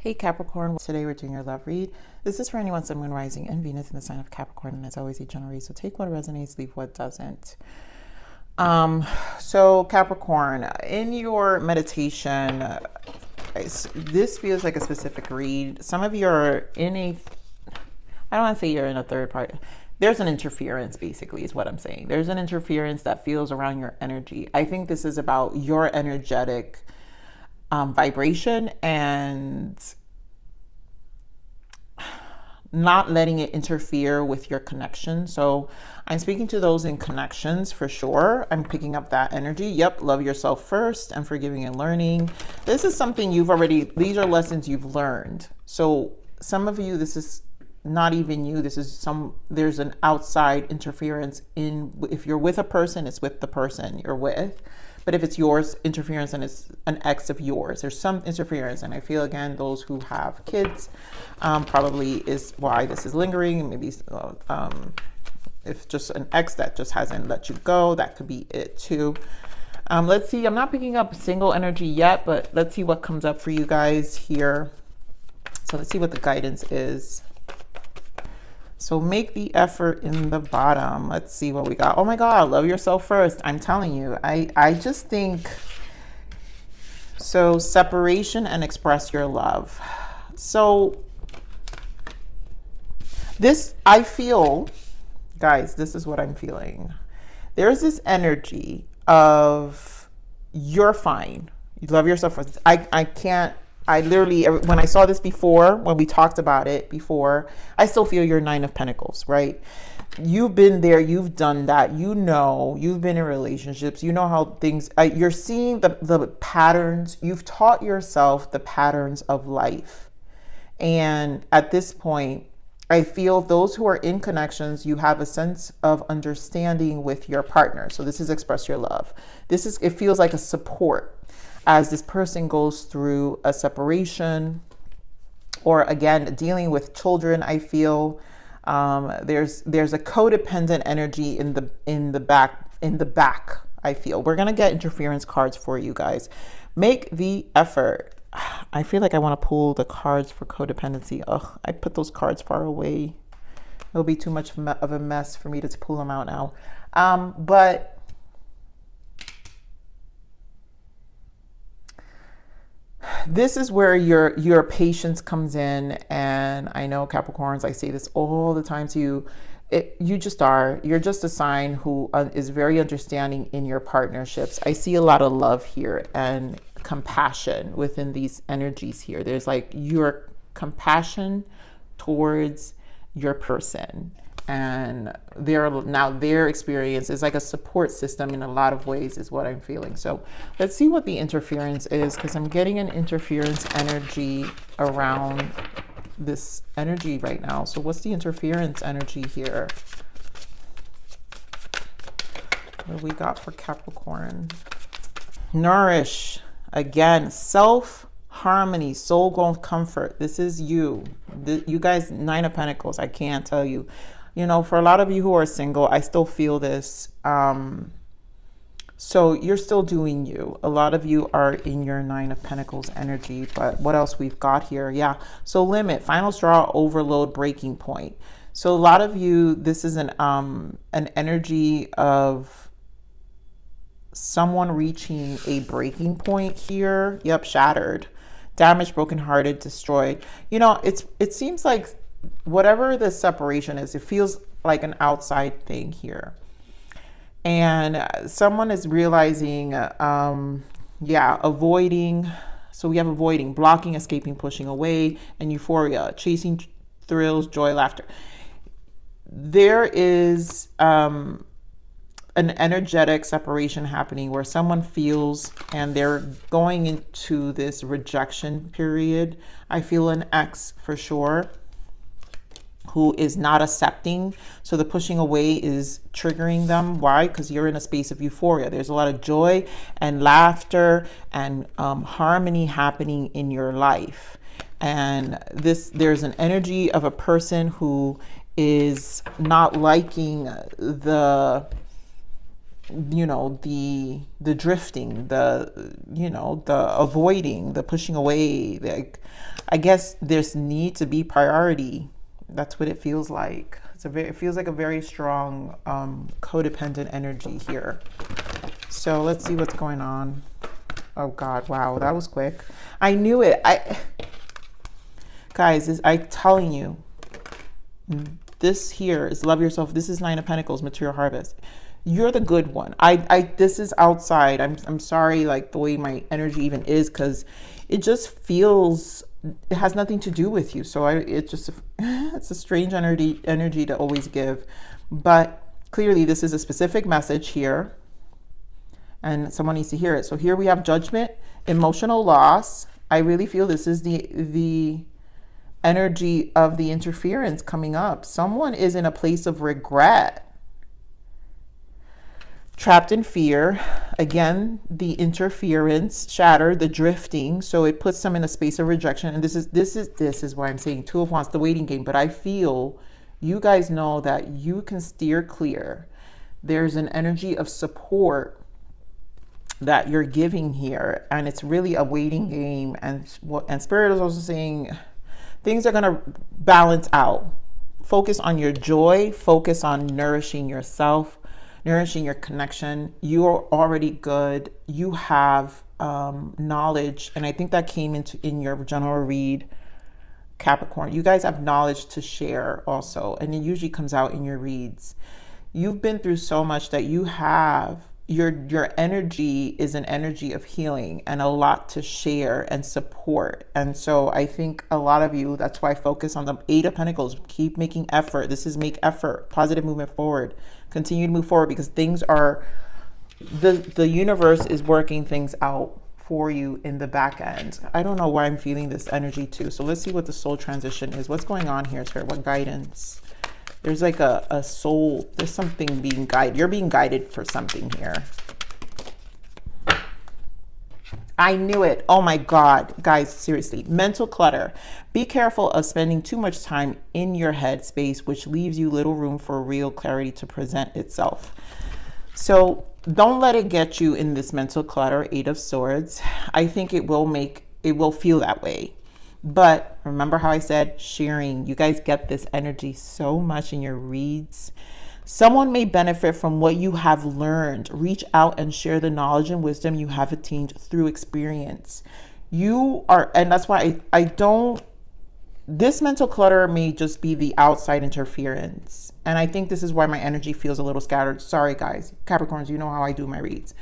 Hey Capricorn, today we're doing your love read. This is for anyone, Sun, Moon, Rising, and Venus in the sign of Capricorn, and as always, a generally, so take what resonates, leave what doesn't. So Capricorn, in your meditation, this feels like a specific read. Some of you are in I don't want to say you're in a third party. There's an interference, basically, is what I'm saying. There's an interference that feels around your energy. I think this is about your energetic vibration and not letting it interfere with your connection. So I'm speaking to those in connections for sure. I'm picking up that energy. Yep, love yourself first and forgiving and learning. This is something these are lessons you've learned. So some of you, this is not even you. There's an outside interference if you're with a person, it's with the person you're with. But if it's yours, interference, and it's an ex of yours, there's some interference. And I feel, again, those who have kids probably is why this is lingering. Maybe if just an ex that just hasn't let you go, that could be it too. Let's see. I'm not picking up single energy yet, but let's see what comes up for you guys here. So let's see what the guidance is. So make the effort in the bottom. Let's see what we got. Oh my God, love yourself first. I'm telling you, I just think, so separation and express your love. So this, I feel, guys, this is what I'm feeling. There's this energy of you're fine. You love yourself first. I literally, when I saw this before, when we talked about it before, I still feel your Nine of Pentacles, right? You've been there, you've done that, you've been in relationships, you know how things, you're seeing the patterns, you've taught yourself the patterns of life. And at this point, I feel those who are in connections, you have a sense of understanding with your partner. So this is express your love. It feels like a support as this person goes through a separation, or again, dealing with children. I feel there's a codependent energy in the back. I feel we're gonna get interference cards for you guys. Make the effort. I feel like I want to pull the cards for codependency. Ugh, I put those cards far away. It'll be too much of a mess for me to pull them out now. But this is where your patience comes in. And I know Capricorns, I say this all the time to you. You're just a sign who is very understanding in your partnerships. I see a lot of love here and compassion within these energies here. There's like your compassion towards your person, and their experience is like a support system in a lot of ways, is what I'm feeling. So let's see what the interference is, because I'm getting an interference energy around this energy right now. So what's the interference energy here? What do we got for Capricorn? Nourish. Again, self-harmony, soul growth, comfort. This is you. You guys, Nine of Pentacles, I can't tell you. You know, for a lot of you who are single, I still feel this. So you're still doing you. A lot of you are in your Nine of Pentacles energy, but what else we've got here? Yeah. So limit, final straw, overload, breaking point. So a lot of you, this is an energy of someone reaching a breaking point here. Yep, shattered, damaged, brokenhearted, destroyed. You know, it seems like whatever the separation is, it feels like an outside thing here. And someone is realizing, avoiding. So we have avoiding, blocking, escaping, pushing away, and euphoria, chasing thrills, joy, laughter. There is an energetic separation happening where someone feels, and they're going into this rejection period. I feel an ex for sure who is not accepting. So the pushing away is triggering them. Why? Because you're in a space of euphoria. There's a lot of joy and laughter and harmony happening in your life. And there's an energy of a person who is not liking the you know, the drifting, the, you know, the avoiding, the pushing away. Like, I guess there's need to be priority. That's what it feels like. It feels like a very strong codependent energy here. So let's see what's going on. Oh God, wow, that was quick. I knew it. Guys, I'm telling you, this here is love yourself. This is Nine of Pentacles, material harvest. You're the good one. This is outside. I'm sorry, like the way my energy even is, because it just feels, it has nothing to do with you. So it's a strange energy to always give. But clearly this is a specific message here, and someone needs to hear it. So here we have judgment, emotional loss. I really feel this is the energy of the interference coming up. Someone is in a place of regret, trapped in fear. Again, the interference, shattered, the drifting. So it puts them in a space of rejection. And this is why I'm saying Two of Wands, the waiting game. But I feel you guys know that you can steer clear. There's an energy of support that you're giving here, and it's really a waiting game. And Spirit is also saying things are going to balance out. Focus on your joy, focus on nourishing yourself, nourishing your connection. You are already good. You have knowledge, and I think that came in your general read, Capricorn. You guys have knowledge to share also, and it usually comes out in your reads. You've been through so much that you have your energy is an energy of healing and a lot to share and support. And so I think a lot of you, that's why I focus on the Eight of Pentacles. Keep making effort. This is make effort, positive movement forward, continue to move forward, because things are, the universe is working things out for you in the back end. I don't know why I'm feeling this energy too. So let's see what the soul transition is. What's going on here, Spirit? What guidance? There's like a soul, there's something being guided. You're being guided for something here. I knew it. Oh my God, guys, seriously. Mental clutter. Be careful of spending too much time in your head space, which leaves you little room for real clarity to present itself. So don't let it get you in this mental clutter, Eight of Swords. I think it will feel that way. But remember how I said sharing. You guys get this energy so much in your reads. Someone may benefit from what you have learned. Reach out and share the knowledge and wisdom you have attained through experience. You are, and that's why I don't, this mental clutter may just be the outside interference. And I think this is why my energy feels a little scattered. Sorry guys, Capricorns, you know how I do my reads.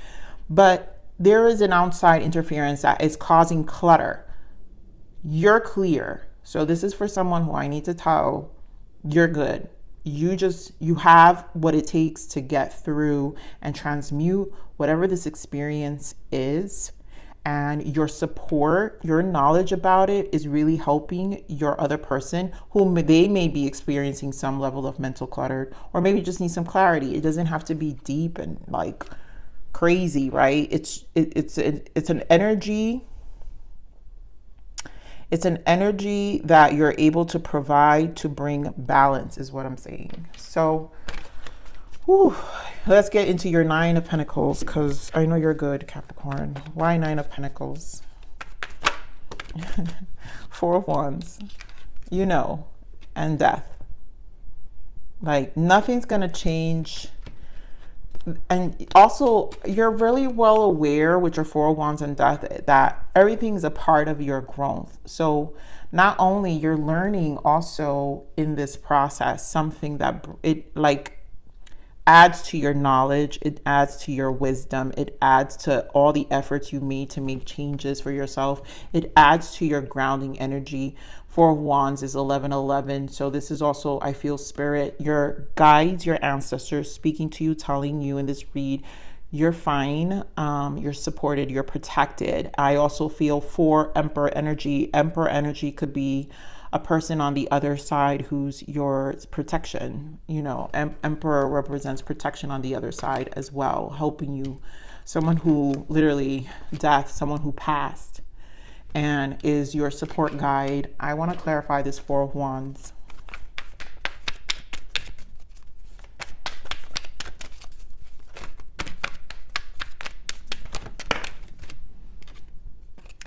But there is an outside interference that is causing clutter. You're clear. So this is for someone who I need to tell, you're good. You have what it takes to get through and transmute whatever this experience is. And your support, your knowledge about it is really helping your other person who they may be experiencing some level of mental clutter, or maybe just need some clarity. It doesn't have to be deep and like crazy, right? It's an energy. It's an energy that you're able to provide to bring balance is what I'm saying. So let's get into your Nine of Pentacles, because I know you're good, Capricorn. Why Nine of Pentacles? Four of Wands, you know, and death. Like nothing's going to change. And also, you're really well aware with your Four of Wands and death that everything's a part of your growth. So not only you're learning also in this process, something that it like adds to your knowledge, it adds to your wisdom, it adds to all the efforts you made to make changes for yourself. It adds to your grounding energy. Four of Wands is 1111. So this is also, I feel, Spirit, your guides, your ancestors speaking to you, telling you in this read, you're fine, you're supported, you're protected. I also feel for Emperor energy. Emperor energy could be a person on the other side who's your protection. You know, Emperor represents protection on the other side as well, helping you. Someone who literally death, someone who passed and is your support guide. I want to clarify this Four of Wands.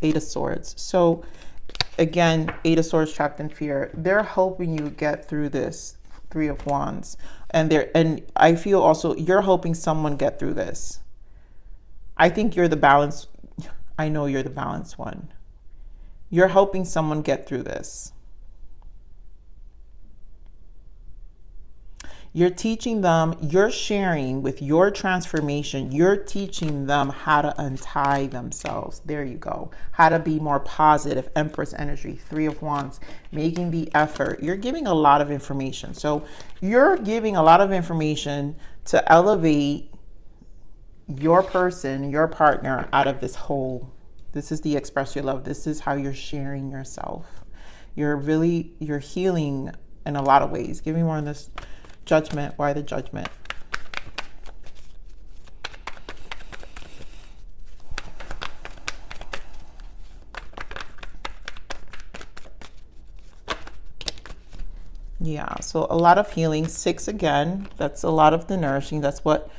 Eight of Swords. So again, Eight of Swords, trapped in fear. They're helping you get through this. Three of Wands. And I feel also you're helping someone get through this. I think you're the balance. I know you're the balanced one. You're helping someone get through this. You're teaching them, you're sharing with your transformation, you're teaching them how to untie themselves. There you go. How to be more positive. Empress energy, Three of Wands, making the effort. You're giving a lot of information. So you're giving a lot of information to elevate your person, your partner out of this hole. This is the express your love. This is how you're sharing yourself. You're healing in a lot of ways. Give me more on this. Judgment. Why the Judgment? Yeah, so a lot of healing. Six again. That's a lot of the nourishing. That's what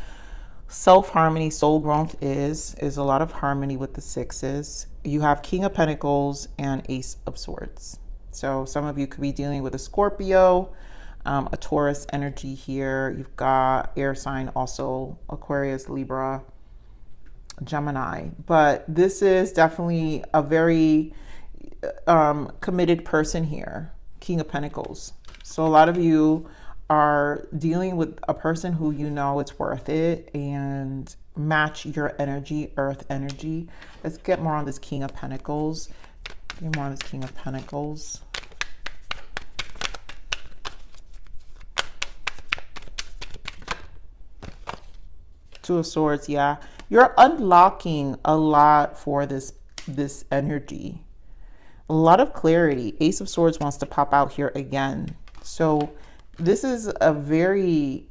self-harmony, soul growth is a lot of harmony with the sixes. You have King of Pentacles and Ace of Swords. So some of you could be dealing with a Scorpio, a Taurus energy here. You've got air sign also, Aquarius, Libra, Gemini. But this is definitely a very committed person here, King of Pentacles. So a lot of you are dealing with a person who you know it's worth it and match your energy, earth energy. Let's get more on this King of Pentacles. Get more on this King of Pentacles. Two of Swords, yeah. You're unlocking a lot for this energy. A lot of clarity. Ace of Swords wants to pop out here again. So this is a very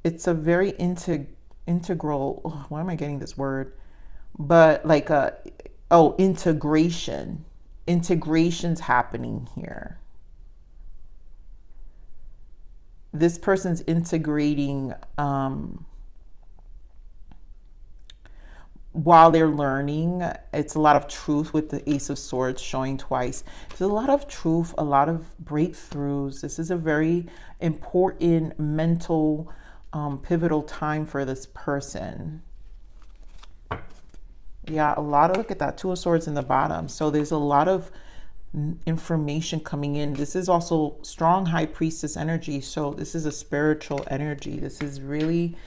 it's a very integral, oh, why am I getting this word? But like integration. Integration's happening here. This person's integrating while they're learning. It's a lot of truth with the Ace of Swords showing twice. There's a lot of truth, a lot of breakthroughs. This is a very important mental pivotal time for this person. Yeah, a lot of, look at that, Two of Swords in the bottom. So there's a lot of information coming in. This is also strong High Priestess energy. So this is a spiritual energy. This is really,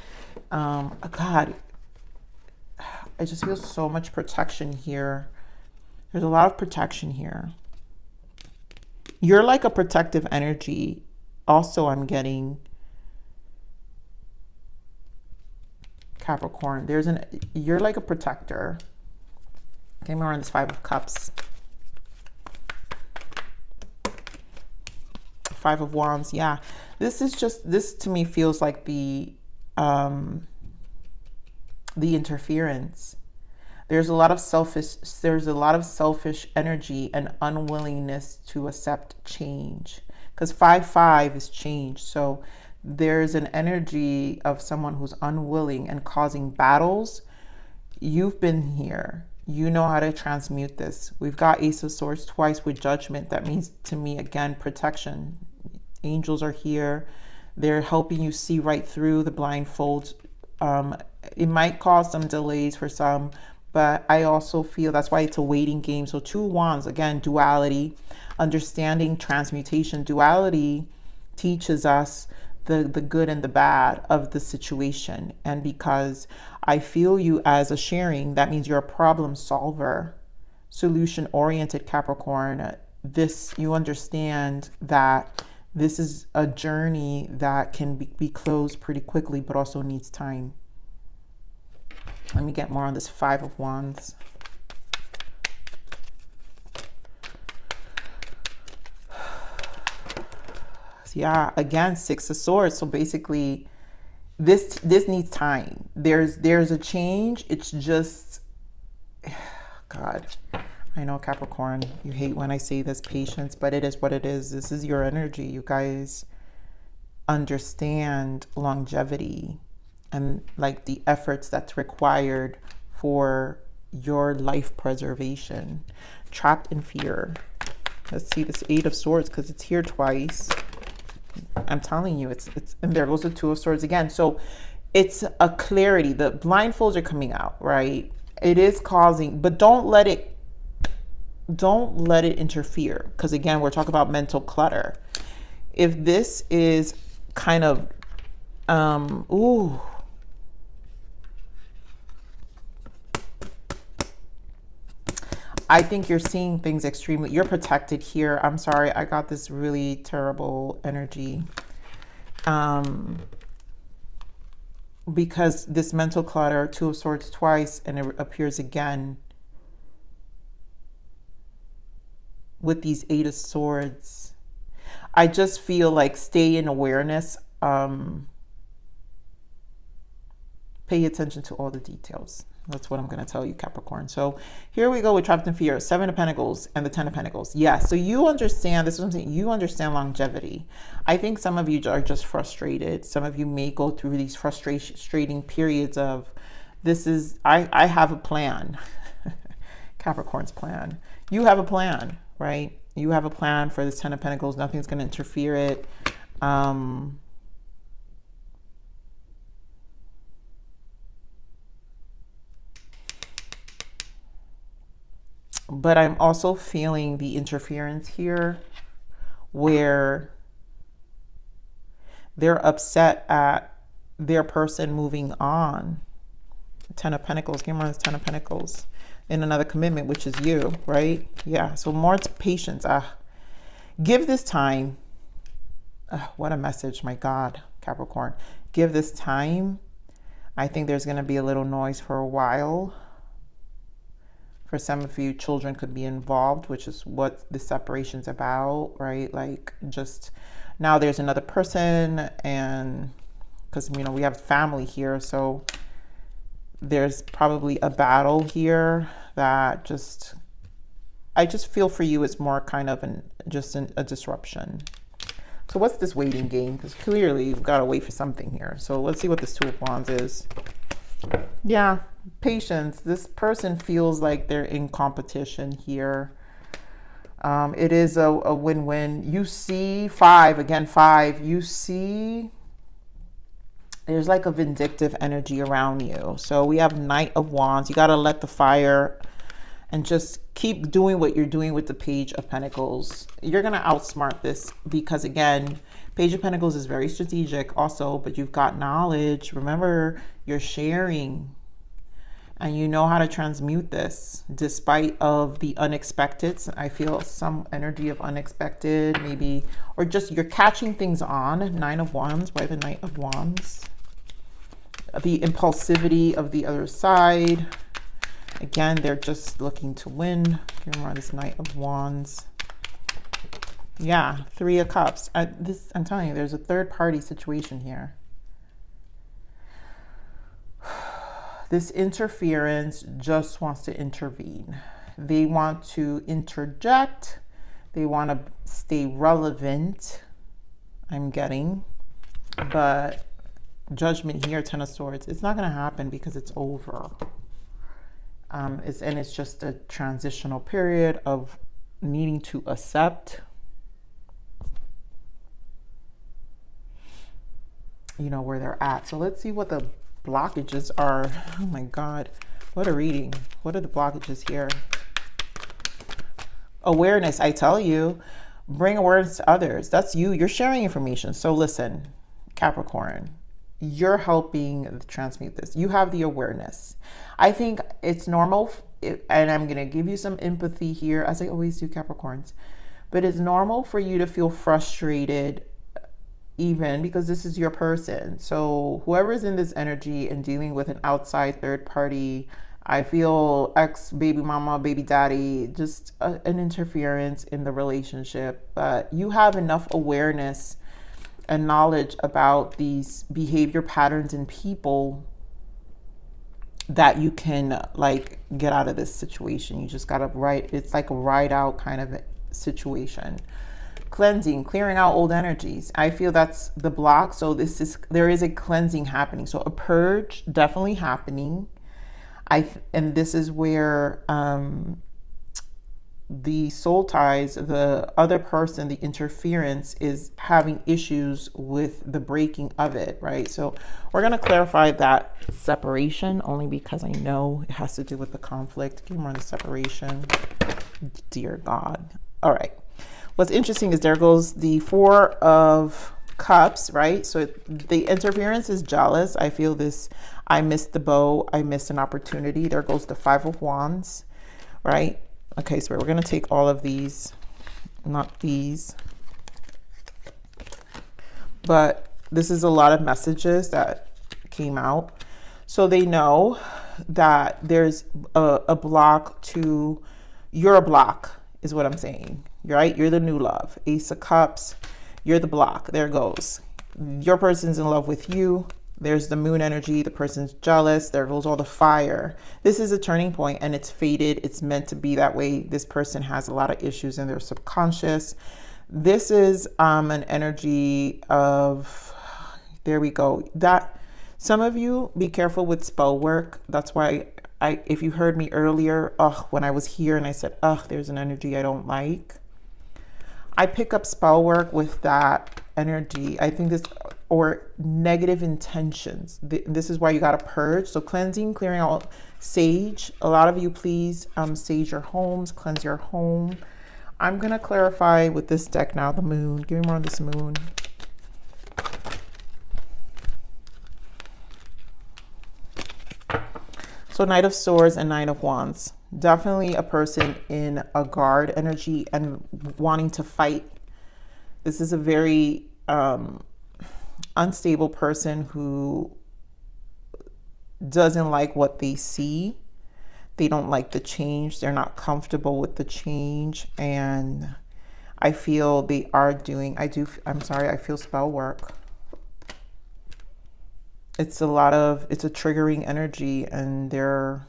God, I just feel so much protection here. There's a lot of protection here. You're like a protective energy. Also, I'm getting Capricorn. You're like a protector. Okay, more on this Five of Cups. Five of Wands, yeah. This to me feels like the interference. There's a lot of selfish energy and unwillingness to accept change, because 5-5 is change. So there's an energy of someone who's unwilling and causing battles. You've been here. You know how to transmute this. We've got Ace of Swords twice with Judgment. That means to me, again, protection. Angels are here. They're helping you see right through the blindfolds. It might cause some delays for some, but I also feel that's why it's a waiting game. So Two Wands, again, duality, understanding transmutation. Duality teaches us the good and the bad of the situation. And because I feel you as a sharing, that means you're a problem solver, solution oriented Capricorn. You understand that this is a journey that can be closed pretty quickly, but also needs time. Let me get more on this Five of Wands. Yeah, again, Six of Swords. So basically, this needs time. There's a change. It's just, God, I know, Capricorn, you hate when I say this, patience, but it is what it is. This is your energy. You guys understand longevity and like the efforts that's required for your life preservation. Trapped in fear. Let's see this Eight of Swords, because it's here twice. I'm telling you, it's and there goes the Two of Swords again. So it's a clarity. The blindfolds are coming out, right? It is causing, but don't let it interfere, because again, we're talking about mental clutter. If this is kind of I think you're seeing things extremely, you're protected here. I'm sorry, I got this really terrible energy. Because this mental clutter, Two of Swords twice, and it appears again with these Eight of Swords. I just feel like stay in awareness. Pay attention to all the details. That's what I'm going to tell you, Capricorn. So here we go with Trapped in Fear, Seven of Pentacles and the Ten of Pentacles. Yeah, so you understand, this is what I'm saying, you understand longevity. I think some of you are just frustrated. Some of you may go through these frustrating periods of, this is, I have a plan. Capricorn's plan. You have a plan, right? You have a plan for this Ten of Pentacles. Nothing's going to interfere it. But I'm also feeling the interference here where they're upset at their person moving on. Ten of Pentacles, give me this Ten of Pentacles in another commitment, which is you, right? Yeah, so more patience. Give this time. What a message, my God, Capricorn. Give this time. I think there's going to be a little noise for a while. For some of you, children could be involved, which is what the separation's about, right? Like, just now there's another person, and because, you know, we have family here, so there's probably a battle here that just, I just feel for you it's more kind of a disruption. So what's this waiting game? Because clearly you've got to wait for something here. So let's see what this Two of Wands is. Yeah, patience. This person feels like they're in competition here. It is a win-win. You see five, you see there's like a vindictive energy around you. So we have Knight of Wands. You got to let the fire and just keep doing what you're doing with the Page of Pentacles. You're going to outsmart this because, again, Page of Pentacles is very strategic also, but you've got knowledge. Remember, you're sharing and you know how to transmute this despite of the unexpected. I feel some energy of unexpected maybe, or just you're catching things on. Nine of Wands, why the Knight of Wands? The impulsivity of the other side. Again, they're just looking to win. Here are this Knight of Wands. Yeah, Three of Cups. I'm telling you, there's a third party situation here. This interference just wants to intervene. They want to interject. They want to stay relevant, I'm getting. But Judgment here, Ten of Swords. It's not going to happen because it's over. It's just a transitional period of needing to accept, you know, where they're at. So let's see what the blockages are. Oh my God, what a reading. What are the blockages here? Awareness, I tell you, bring awareness to others. That's you. You're sharing information. So listen, Capricorn, you're helping transmute this. You have the awareness. I think it's normal, and I'm going to give you some empathy here, as I always do, Capricorns, but it's normal for you to feel frustrated even because this is your person. So whoever's in this energy and dealing with an outside third party, I feel ex baby mama, baby daddy, just an interference in the relationship. But you have enough awareness and knowledge about these behavior patterns in people that you can like get out of this situation. You just gotta it's like a ride out kind of situation. Cleansing, clearing out old energies. I feel that's the block. So there is a cleansing happening. So a purge definitely happening. And this is where the soul ties, the other person, the interference is having issues with the breaking of it, right? So we're going to clarify that separation only because I know it has to do with the conflict. Give me more on the separation. Dear God. All right. What's interesting is there goes the Four of Cups, right? So the interference is jealous. I feel this. I missed the bow. I missed an opportunity. There goes the Five of Wands, right? Okay, so we're going to take all of these, not these. But this is a lot of messages that came out. So they know that there's a block to, you're a block is what I'm saying, right? You're the new love. Ace of Cups, you're the block. There it goes. Your person's in love with you. There's the moon energy. The person's jealous. There goes all the fire. This is a turning point and it's fated. It's meant to be that way. This person has a lot of issues in their subconscious. This is an energy of, there we go. That some of you be careful with spell work. That's why if you heard me earlier, when I was here and I said, there's an energy I don't like. I pick up spell work with that energy. I think this, or negative intentions. This is why you got to purge. So cleansing, clearing out, sage. A lot of you, please sage your homes, cleanse your home. I'm going to clarify with this deck now, the moon. Give me more on this moon. So Knight of Swords and Nine of Wands. Definitely a person in a guard energy and wanting to fight. This is a very unstable person who doesn't like what they see. They don't like the change. They're not comfortable with the change. And I feel they are doing, I feel spell work. It's a lot of, it's a triggering energy and they're,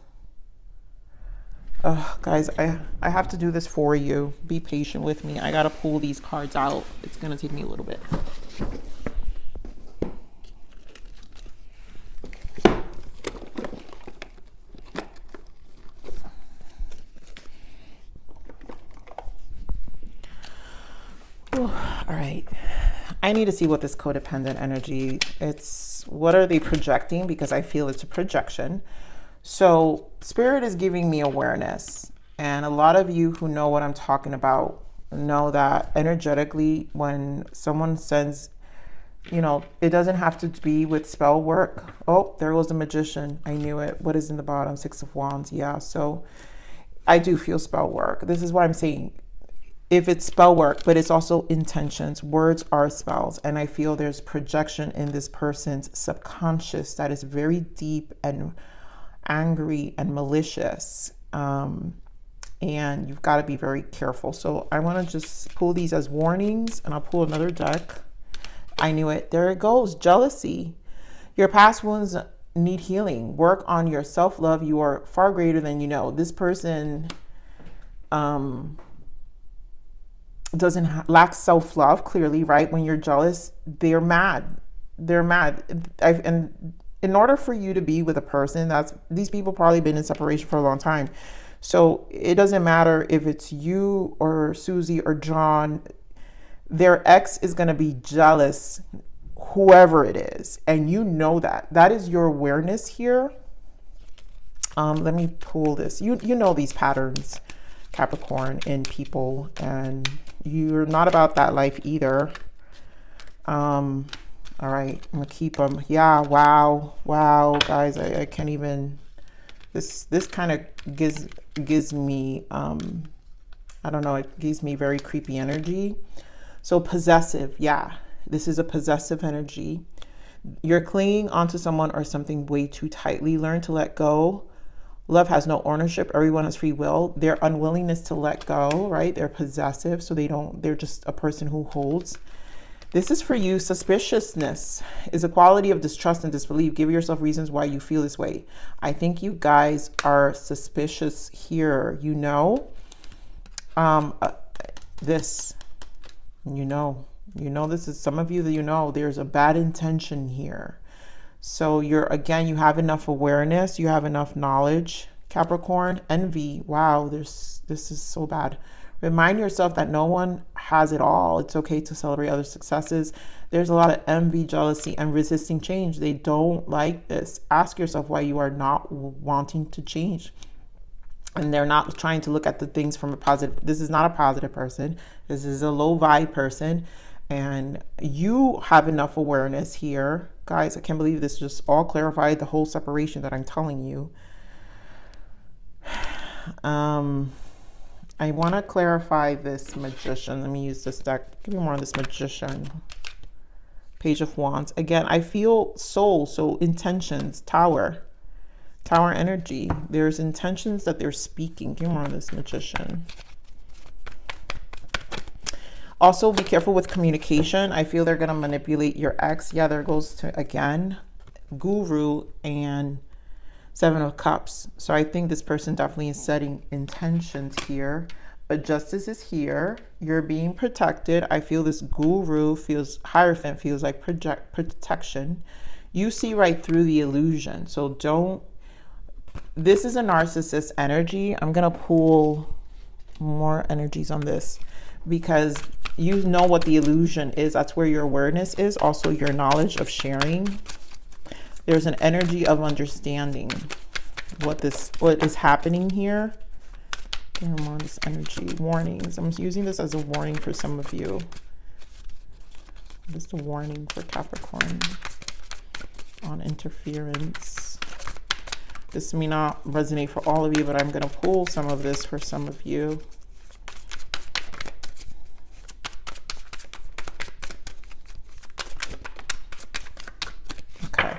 guys, I have to do this for you. Be patient with me. I got to pull these cards out. It's going to take me a little bit. All right. I need to see what this codependent energy, what are they projecting? Because I feel it's a projection. So Spirit is giving me awareness. And a lot of you who know what I'm talking about know that energetically, when someone sends, it doesn't have to be with spell work. Oh, there goes the Magician. I knew it. What is in the bottom? Six of Wands. Yeah. So I do feel spell work. This is what I'm saying. If it's spell work, but it's also intentions. Words are spells. And I feel there's projection in this person's subconscious that is very deep and angry and malicious. And you've got to be very careful. So I want to just pull these as warnings and I'll pull another deck. I knew it. There it goes. Jealousy. Your past wounds need healing. Work on your self-love. You are far greater than you know. This person, lack self-love, clearly, right? When you're jealous, they're mad. They're mad. And in order for you to be with a person, these people probably been in separation for a long time. So it doesn't matter if it's you or Susie or John, their ex is going to be jealous, whoever it is. And you know that. That is your awareness here. Let me pull this. You know these patterns, Capricorn, in people, and you're not about that life either. All right, I'm gonna keep them. Yeah, wow, guys, I can't even. This kind of gives me I don't know. It gives me very creepy energy. So possessive, yeah, this is a possessive energy. You're clinging onto someone or something way too tightly. Learn to let go. Love has no ownership. Everyone has free will. Their unwillingness to let go, right? They're possessive, so they're just a person who holds. This is for you. Suspiciousness is a quality of distrust and disbelief. Give yourself reasons why you feel this way. I think you guys are suspicious here. This, this is some of you that there's a bad intention here. So again, you have enough awareness, you have enough knowledge. Capricorn, envy. Wow, this is so bad. Remind yourself that no one has it all. It's okay to celebrate other successes. There's a lot of envy, jealousy, and resisting change. They don't like this. Ask yourself why you are not wanting to change. And they're not trying to look at the things from a positive. This is not a positive person. This is a low vibe person. And you have enough awareness here. Guys, I can't believe this just all clarified the whole separation that I'm telling you. I want to clarify this Magician. Let me use this deck. Give me more on this Magician. Page of Wands. Again, I feel soul, so intentions, Tower energy. There's intentions that they're speaking. Give me more on this Magician. Also, be careful with communication. I feel they're going to manipulate your ex. Yeah, there goes to, again, Guru and Seven of Cups. So I think this person definitely is setting intentions here. But justice is here. You're being protected. I feel this Guru feels, Hierophant feels like protection. You see right through the illusion. So don't, this is a narcissist energy. I'm going to pull more energies on this because you know what the illusion is. That's where your awareness is. Also your knowledge of sharing. There's an energy of understanding what is happening here. More on this energy. Warnings. I'm using this as a warning for some of you. Just a warning for Capricorn on interference. This may not resonate for all of you, but I'm going to pull some of this for some of you. Okay.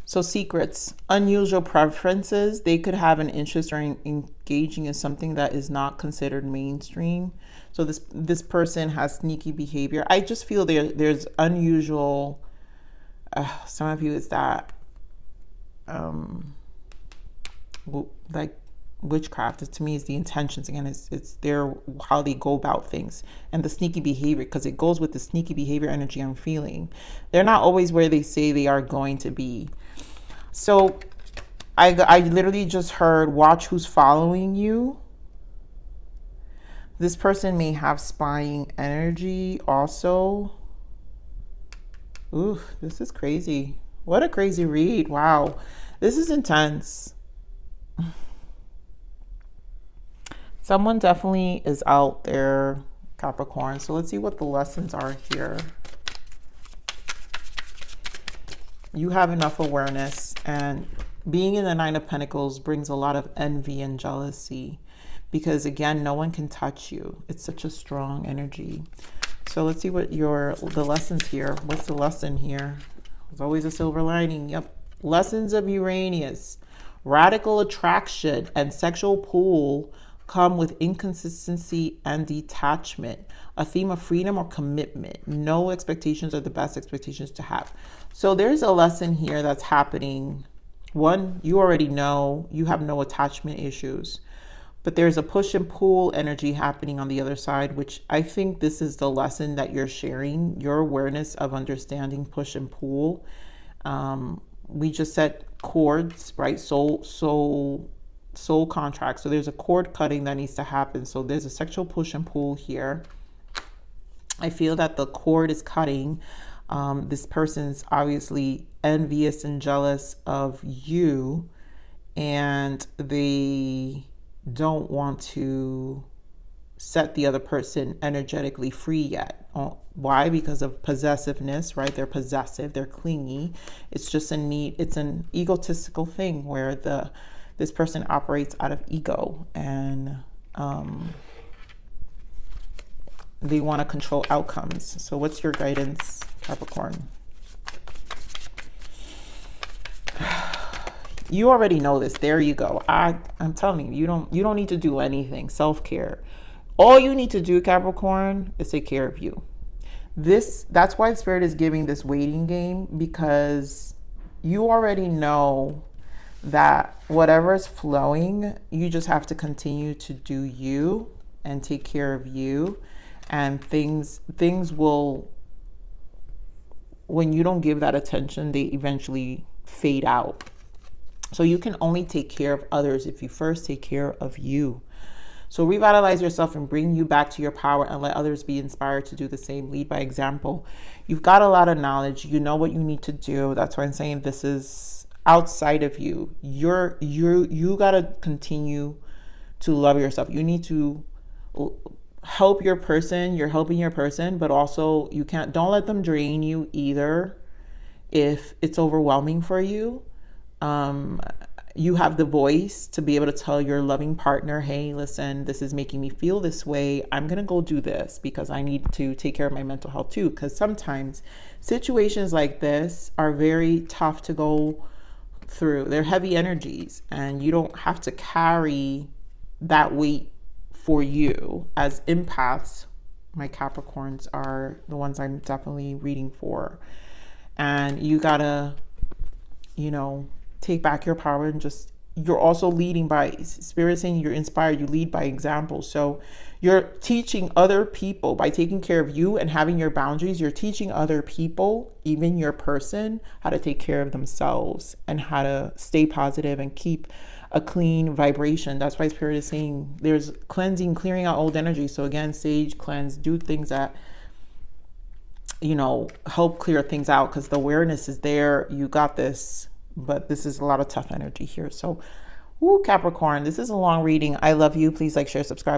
So secrets, unusual preferences. They could have an interest or engaging in something that is not considered mainstream. So this person has sneaky behavior. I just feel there's unusual, some of you is that, like witchcraft. To me is the intentions. Again, it's their, how they go about things and the sneaky behavior, because it goes with the sneaky behavior energy I'm feeling. They're not always where they say they are going to be. So I literally just heard, watch who's following you. This person may have spying energy also. Ooh, this is crazy. What a crazy read. Wow. This is intense. Someone definitely is out there, Capricorn. So let's see what the lessons are here. You have enough awareness, and being in the Nine of Pentacles brings a lot of envy and jealousy because, again, no one can touch you. It's such a strong energy. So let's see what the lessons here. What's the lesson here? There's always a silver lining. Yep. Lessons of Uranus. Radical attraction and sexual pull come with inconsistency and detachment. A theme of freedom or commitment. No expectations are the best expectations to have. So there's a lesson here that's happening. One, you already know you have no attachment issues, but there's a push and pull energy happening on the other side, which I think this is the lesson that you're sharing, your awareness of understanding push and pull. We just said cords, right? Soul contract. So there's a cord cutting that needs to happen. So there's a sexual push and pull here. I feel that the cord is cutting. This person's obviously envious and jealous of you, and they don't want to set the other person energetically free yet. Why? Because of possessiveness, right? They're possessive, they're clingy. It's just it's an egotistical thing where this person operates out of ego, and they want to control outcomes. So what's your guidance, Capricorn? You already know this. There you go. I'm telling you, you don't need to do anything. Self-care. All you need to do, Capricorn, is take care of you. That's why Spirit is giving this waiting game, because you already know that whatever is flowing, you just have to continue to do you and take care of you. and things will, when you don't give that attention, they eventually fade out. So you can only take care of others if you first take care of you. So revitalize yourself and bring you back to your power, and let others be inspired to do the same. Lead by example. You've got a lot of knowledge. You know what you need to do. That's why I'm saying this is outside of you. You got to continue to love yourself. You need to help your person. You're helping your person, but also don't let them drain you either if it's overwhelming for you. You have the voice to be able to tell your loving partner, hey, listen, this is making me feel this way. I'm going to go do this because I need to take care of my mental health too. Because sometimes situations like this are very tough to go through. They're heavy energies, and you don't have to carry that weight for you. As empaths, my Capricorns are the ones I'm definitely reading for. And you got to, take back your power, and you're also leading by spirit, saying you're inspired. You lead by example. So you're teaching other people by taking care of you and having your boundaries. You're teaching other people, even your person, how to take care of themselves and how to stay positive and keep a clean vibration. That's why spirit is saying there's cleansing, clearing out old energy. So again, sage, cleanse, do things that help clear things out, because the awareness is there. You got this. But this is a lot of tough energy here. So, Capricorn, this is a long reading. I love you. Please like, share, subscribe.